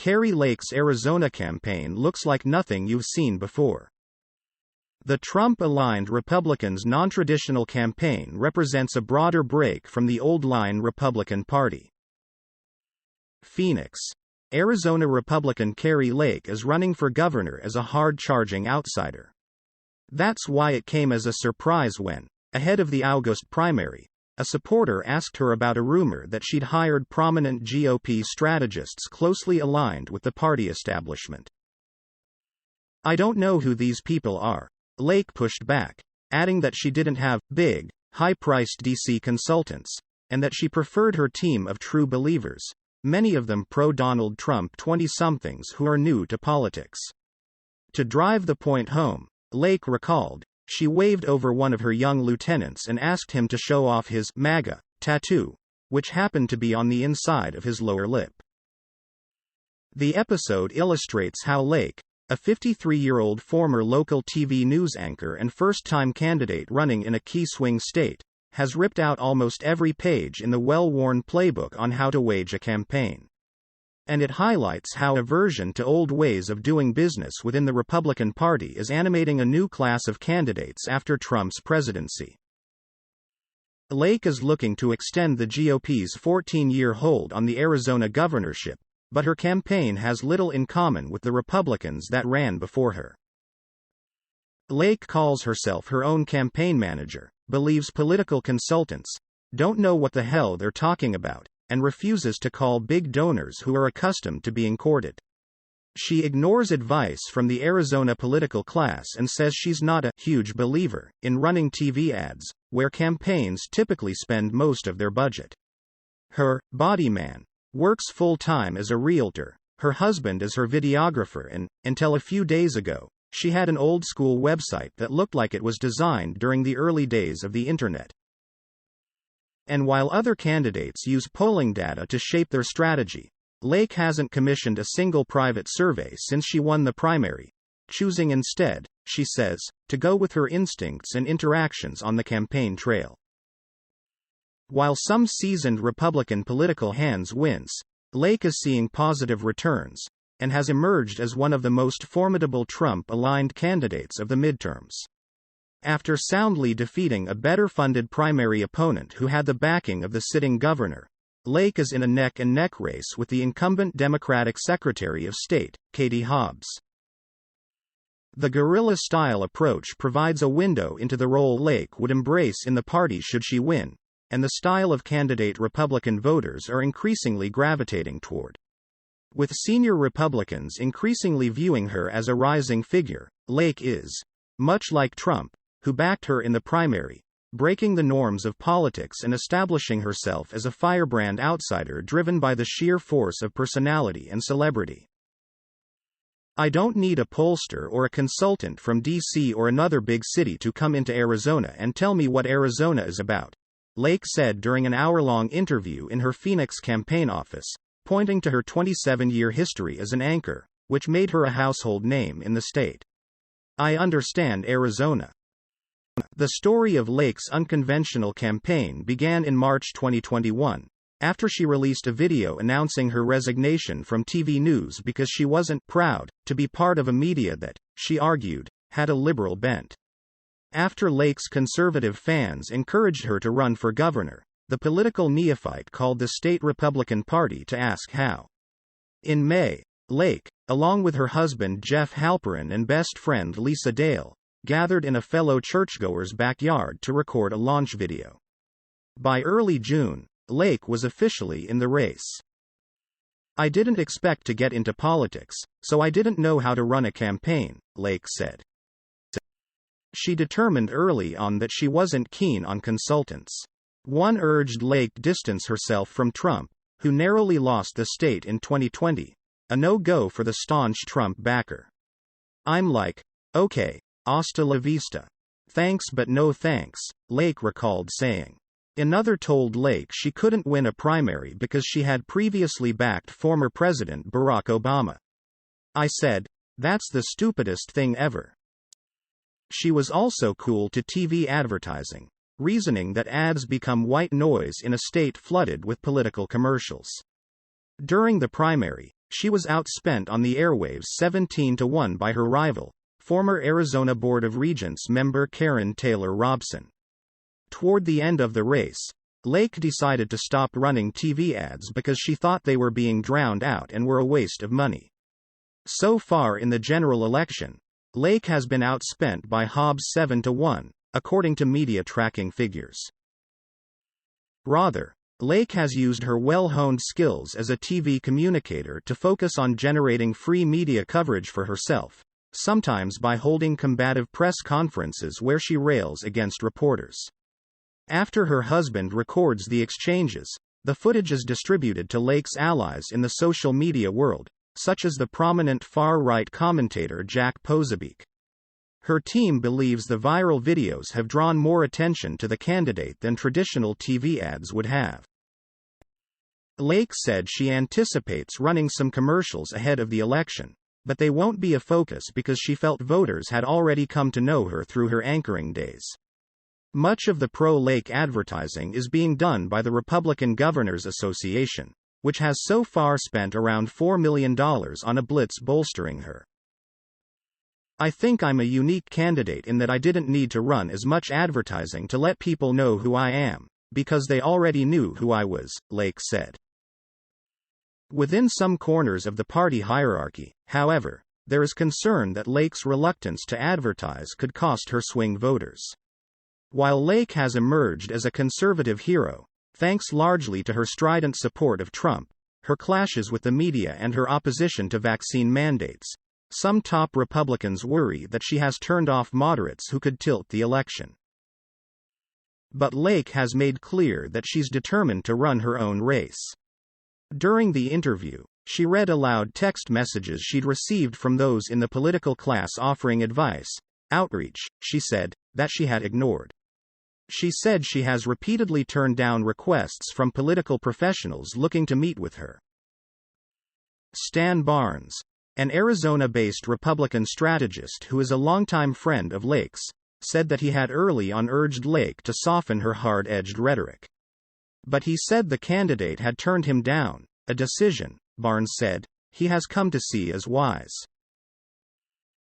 Kari Lake's Arizona campaign looks like nothing you've seen before. The Trump-aligned Republicans' non-traditional campaign represents a broader break from the old-line Republican Party. Phoenix, Arizona Republican Kari Lake is running for governor as a hard-charging outsider. That's why it came as a surprise when, ahead of the August primary, a supporter asked her about a rumor that she'd hired prominent GOP strategists closely aligned with the party establishment. "I don't know who these people are," Lake pushed back, adding that she didn't have big, high-priced DC consultants, and that she preferred her team of true believers, many of them pro-Donald Trump 20-somethings who are new to politics. To drive the point home, Lake recalled, she waved over one of her young lieutenants and asked him to show off his MAGA tattoo, which happened to be on the inside of his lower lip. The episode illustrates how Lake, a 53-year-old former local TV news anchor and first-time candidate running in a key swing state, has ripped out almost every page in the well-worn playbook on how to wage a campaign. And it highlights how aversion to old ways of doing business within the Republican Party is animating a new class of candidates after Trump's presidency. Lake is looking to extend the GOP's 14-year hold on the Arizona governorship, but her campaign has little in common with the Republicans that ran before her. Lake calls herself her own campaign manager, believes political consultants don't know what the hell they're talking about, and refuses to call big donors who are accustomed to being courted. She ignores advice from the Arizona political class and says she's not a huge believer in running TV ads, where campaigns typically spend most of their budget. Her body man works full-time as a realtor, her husband is her videographer, and, until a few days ago, she had an old-school website that looked like it was designed during the early days of the internet. And while other candidates use polling data to shape their strategy, Lake hasn't commissioned a single private survey since she won the primary, choosing instead, she says, to go with her instincts and interactions on the campaign trail. While some seasoned Republican political hands wince, Lake is seeing positive returns, and has emerged as one of the most formidable Trump-aligned candidates of the midterms. After soundly defeating a better-funded primary opponent who had the backing of the sitting governor, Lake is in a neck-and-neck race with the incumbent Democratic Secretary of State, Katie Hobbs. The guerrilla-style approach provides a window into the role Lake would embrace in the party should she win, and the style of candidate Republican voters are increasingly gravitating toward. With senior Republicans increasingly viewing her as a rising figure, Lake is, much like Trump, who backed her in the primary, breaking the norms of politics and establishing herself as a firebrand outsider driven by the sheer force of personality and celebrity. "I don't need a pollster or a consultant from DC or another big city to come into Arizona and tell me what Arizona is about," Lake said during an hour-long interview in her Phoenix campaign office, pointing to her 27-year history as an anchor, which made her a household name in the state. "I understand Arizona." The story of Lake's unconventional campaign began in March 2021, after she released a video announcing her resignation from TV news because she wasn't proud to be part of a media that, she argued, had a liberal bent. After Lake's conservative fans encouraged her to run for governor, the political neophyte called the state Republican Party to ask how. In May, Lake, along with her husband Jeff Halperin and best friend Lisa Dale, gathered in a fellow churchgoer's backyard to record a launch video. By early June, Lake was officially in the race. "I didn't expect to get into politics, so I didn't know how to run a campaign," Lake said. She determined early on that she wasn't keen on consultants. One urged Lake distance herself from Trump, who narrowly lost the state in 2020, a no-go for the staunch Trump backer. "I'm like, okay, hasta la vista. Thanks but no thanks," Lake recalled saying. Another told Lake she couldn't win a primary because she had previously backed former President Barack Obama. "I said, that's the stupidest thing ever." She was also cool to TV advertising, reasoning that ads become white noise in a state flooded with political commercials. During the primary, she was outspent on the airwaves 17-1 by her rival, former Arizona Board of Regents member Karen Taylor Robson. Toward the end of the race, Lake decided to stop running TV ads because she thought they were being drowned out and were a waste of money. So far in the general election, Lake has been outspent by Hobbs 7-1, according to media tracking figures. Rather, Lake has used her well-honed skills as a TV communicator to focus on generating free media coverage for herself, sometimes by holding combative press conferences where she rails against reporters. After her husband records the exchanges, the footage is distributed to Lake's allies in the social media world, such as the prominent far-right commentator Jack Posobiec. Her team believes the viral videos have drawn more attention to the candidate than traditional TV ads would have. Lake said she anticipates running some commercials ahead of the election, but they won't be a focus because she felt voters had already come to know her through her anchoring days. Much of the pro-Lake advertising is being done by the Republican Governors Association, which has so far spent around $4 million on a blitz bolstering her. I think I'm a unique candidate in that I didn't need to run as much advertising to let people know who I am, because they already knew who I was, Lake said. Within some corners of the party hierarchy, however, there is concern that Lake's reluctance to advertise could cost her swing voters. While Lake has emerged as a conservative hero, thanks largely to her strident support of Trump, her clashes with the media and her opposition to vaccine mandates, some top Republicans worry that she has turned off moderates who could tilt the election. But Lake has made clear that she's determined to run her own race. During the interview, she read aloud text messages she'd received from those in the political class offering advice, outreach, she said, that she had ignored. She said she has repeatedly turned down requests from political professionals looking to meet with her. Stan Barnes, an Arizona-based Republican strategist who is a longtime friend of Lake's, said that he had early on urged Lake to soften her hard-edged rhetoric. But he said the candidate had turned him down, a decision, Barnes said, he has come to see as wise.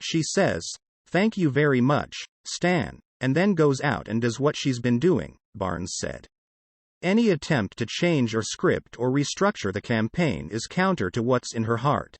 She says, "Thank you very much, Stan," and then goes out and does what she's been doing, Barnes said. Any attempt to change or script or restructure the campaign is counter to what's in her heart.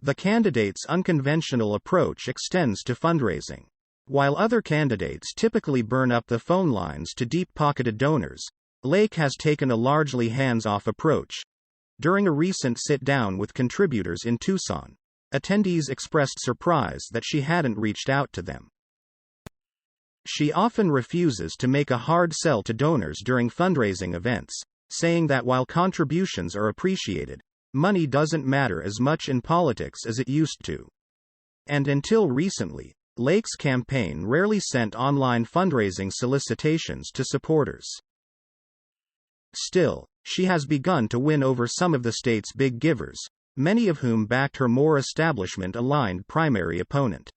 The candidate's unconventional approach extends to fundraising. While other candidates typically burn up the phone lines to deep-pocketed donors, Lake has taken a largely hands-off approach. During a recent sit-down with contributors in Tucson, attendees expressed surprise that she hadn't reached out to them. She often refuses to make a hard sell to donors during fundraising events, saying that while contributions are appreciated, money doesn't matter as much in politics as it used to. And until recently, Lake's campaign rarely sent online fundraising solicitations to supporters. Still, she has begun to win over some of the state's big givers, many of whom backed her more establishment-aligned primary opponent.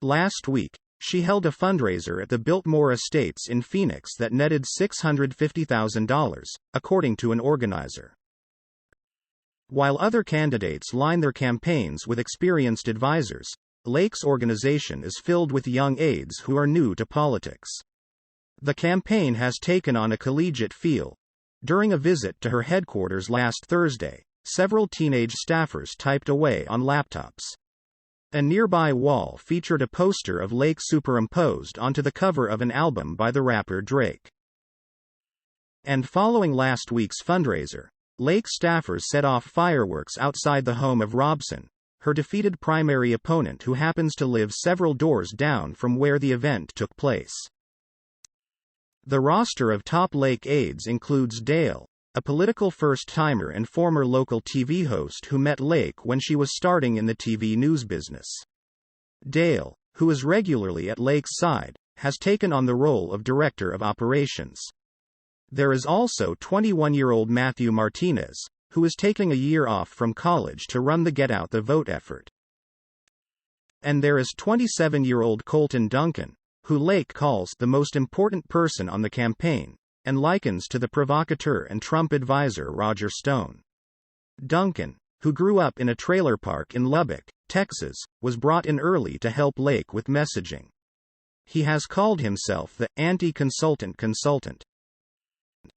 Last week, she held a fundraiser at the Biltmore Estates in Phoenix that netted $650,000, according to an organizer. While other candidates line their campaigns with experienced advisors, Lake's organization is filled with young aides who are new to politics. The campaign has taken on a collegiate feel. During a visit to her headquarters last Thursday, several teenage staffers typed away on laptops. A nearby wall featured a poster of Lake superimposed onto the cover of an album by the rapper Drake. And following last week's fundraiser, Lake staffers set off fireworks outside the home of Robson, her defeated primary opponent who happens to live several doors down from where the event took place. The roster of top Lake aides includes Dale, a political first-timer and former local TV host who met Lake when she was starting in the TV news business. Dale, who is regularly at Lake's side, has taken on the role of director of operations. There is also 21-year-old Matthew Martinez, who is taking a year off from college to run the Get Out the Vote effort. And there is 27-year-old Colton Duncan, who Lake calls the most important person on the campaign, and likens to the provocateur and Trump advisor Roger Stone. Duncan, who grew up in a trailer park in Lubbock, Texas, was brought in early to help Lake with messaging. He has called himself the anti-consultant consultant.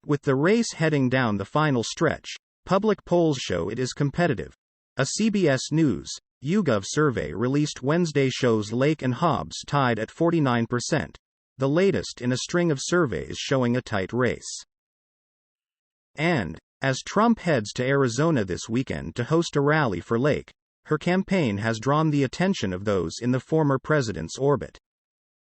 With the race heading down the final stretch, public polls show it is competitive. A CBS News, YouGov survey released Wednesday shows Lake and Hobbs tied at 49%, the latest in a string of surveys showing a tight race. And, as Trump heads to Arizona this weekend to host a rally for Lake, her campaign has drawn the attention of those in the former president's orbit.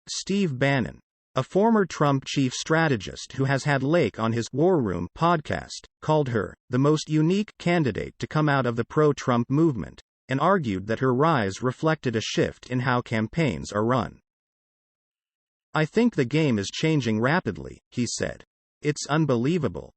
Steve Bannon, a former Trump chief strategist who has had Lake on his War Room podcast, called her the most unique candidate to come out of the pro-Trump movement, and argued that her rise reflected a shift in how campaigns are run. "I think the game is changing rapidly," he said. "It's unbelievable.